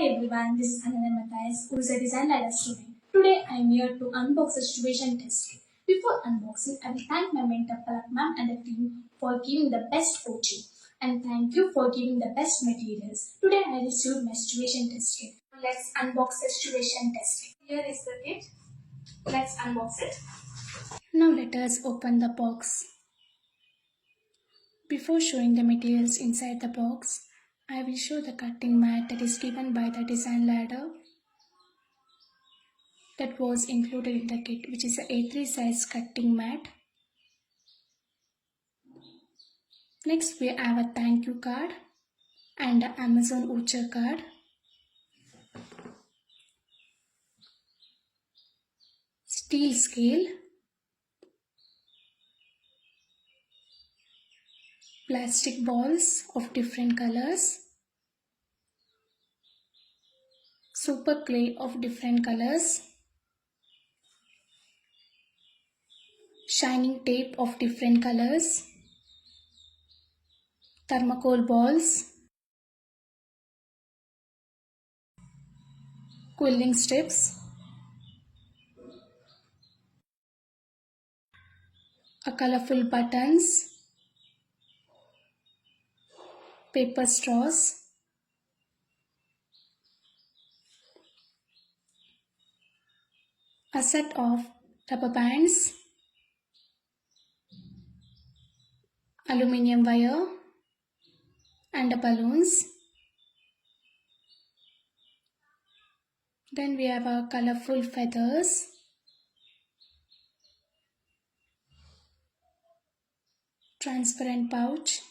everyone, this is Ananda Matthias, who is a design ladder student. Today I am here to unbox a situation test kit. Before unboxing, I will thank my mentor Palak ma'am and the team for giving the best coaching. And thank you for giving the best materials. Today I received my situation test kit. Let's unbox the situation test kit. Here is the kit. Let's unbox it. Now let us open the box. Before showing the materials inside the box, I will show the cutting mat that is given by the design ladder that was included in the kit, which is a A3 size cutting mat. Next we have a thank you card and an Amazon voucher card. Steel scale, plastic balls of different colors, super clay of different colors, shining tape of different colors, thermocol balls, quilling strips, a colorful buttons, paper straws, a set of rubber bands, aluminium wire and balloons. Then we have a colorful feathers, transparent pouch,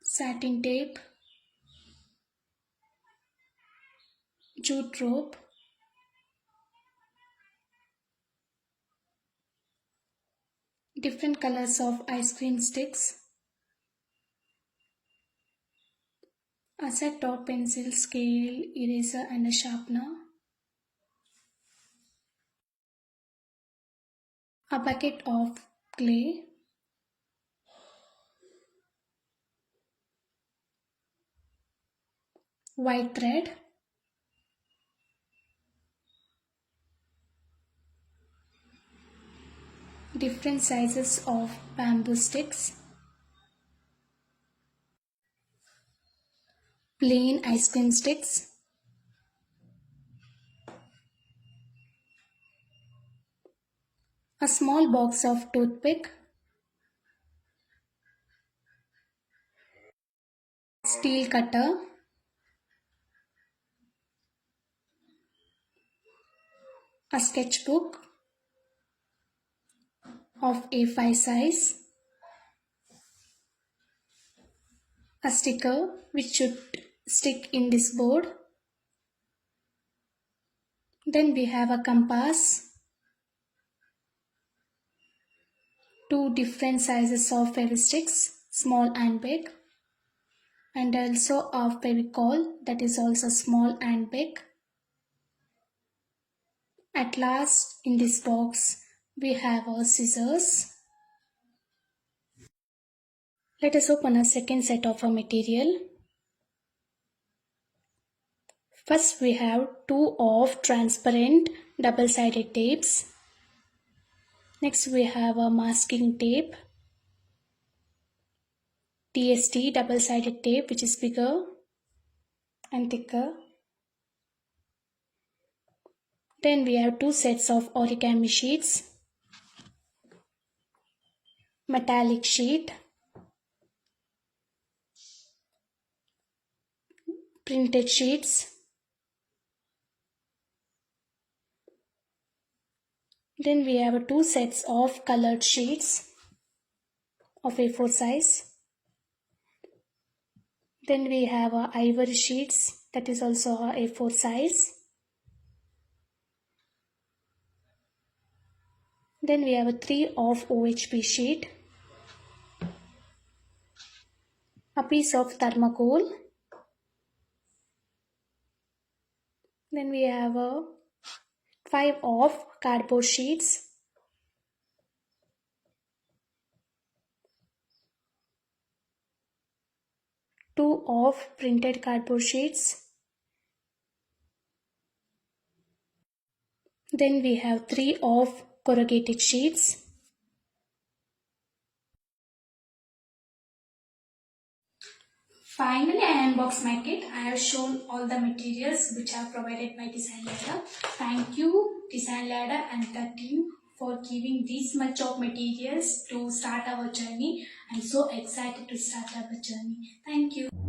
satin tape, jute rope, different colors of ice cream sticks, a set of pencil, scale, eraser and a sharpener, a bucket of clay, white thread, different sizes of bamboo sticks, plain ice cream sticks, a small box of toothpick, steel cutter, a sketchbook of A5 size, a sticker which should stick in this board. Then we have a compass, two different sizes of fevisticks, small and big, and also a fevicol that is also small and big. At last in this box we have our scissors. Let us open a second set of a material. First we have two of transparent double-sided tapes. Next we have a masking tape, TST double-sided tape which is bigger and thicker. Then we have two sets of origami sheets, metallic sheet, printed sheets. Then we have two sets of colored sheets of A4 size. Then we have ivory sheets that is also A4 size. Then we have 3 of OHP sheet, a piece of thermocol. Then we have 5 of cardboard sheets, 2 of printed cardboard sheets. Then we have 3 of corrugated sheets. Finally, I unboxed my kit. I have shown all the materials which are provided by Design Ladder. Thank you, Design Ladder and the team for giving this much of materials to start our journey. I'm so excited to start our journey. Thank you.